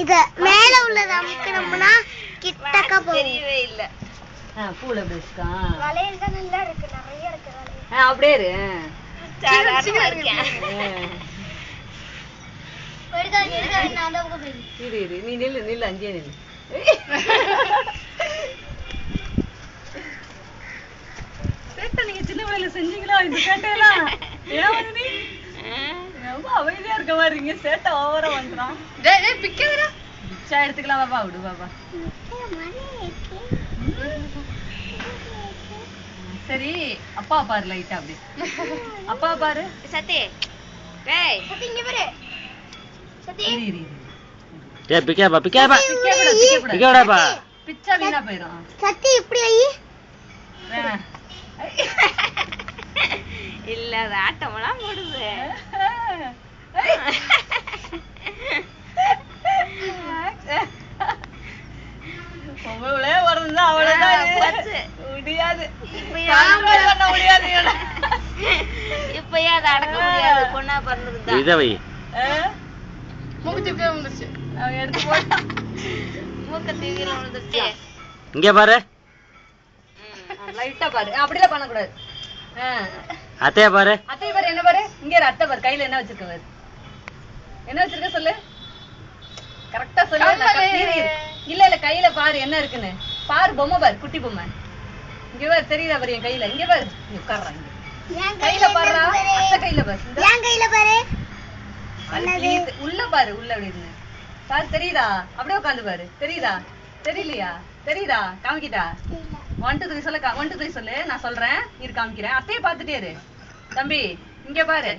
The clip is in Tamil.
இத மேல உள்ளத அமுக்குனோம்னா கிட்டக்க போகும். தெரியவே இல்ல. பூல பேஸ்கா. வளையல் தான் நல்லா இருக்கு. நிறைய இருக்கு வளையல். அப்படியே இரு. சாதாரணமா இருக்கேன். எடுடா நான் தான் போய். இரு நீ நில்லு அங்கேயே நில்லு. சேட்ட நீங்க சின்ன வயசுல செஞ்சீங்களா இந்த சேட்டையெல்லாம்? ஏன் வந்து நீ ரொம்ப அமைதியா இருக்க மாதிரி இருக்கீங்க. சேட்டை ஓவரா வந்துறான். டேய் பிக்கறா. பிச்சா எடுத்துக்கலாம் பாப்பா. விடு பாப்பா. சரி அப்பா பாரு லைட்டா அப்படி. அப்பா பாரு. சத்தி. டேய் சத்தி இங்க பாரு. சத்தி. இரு. டேய் பிக்கேடா. பிச்சா வீணா போயிடும். சத்தி இப்படி ஐ. இல்ல அது ஆட்டமெல்லாம் போடுது. பொம்பளே வரணும்னா அவ்வளவுதான். முடியாது. இப்பயே அதை அடக்க முடியாது. பொண்ணா பிறந்ததுதான். விதவை. மூக்கு தீவிர வந்துருச்சு. அவன் எடுத்து போட்டான். மூக்க தீவிர வந்துருச்சு. இங்க பாரு. லைட்டா பாரு. அப்படிலாம் பண்ணக்கூடாது. அத்தைய பாரு. அத்தைய பாரு. என்ன பாரு. இங்க அத்தை பாரு. கையில என்ன வச்சிருக்க பாரு. என்ன வச்சிருக்க சொல்லு. கரெக்டா சொல்லு. இல்ல கையில பாரு என்ன இருக்குன்னு பாரு. பொம்மை பாரு. குட்டி பொம்மை. இங்க பாரு. தெரியுதா பாரு என் கையில. இங்க பாரு. உட்கார்றாங்க. கையில பாருடா. அத்தை கையில பாரு. என் கையில பாரு. உள்ள பாரு. உள்ள அப்படி இருந்து பாரு. தெரியுதா? அப்படியே உட்காந்து பாரு. தெரியுதா? தெரியலையா? தெரியுதா? காமிக்கிட்டா? 1 2 3 சொல்லு. 1 2 3 சொல்லு. நான் சொல்றேன். இரு காமிக்கிறேன். அத்தைய பாத்துட்டே இரு. தம்பி இங்க பாரு.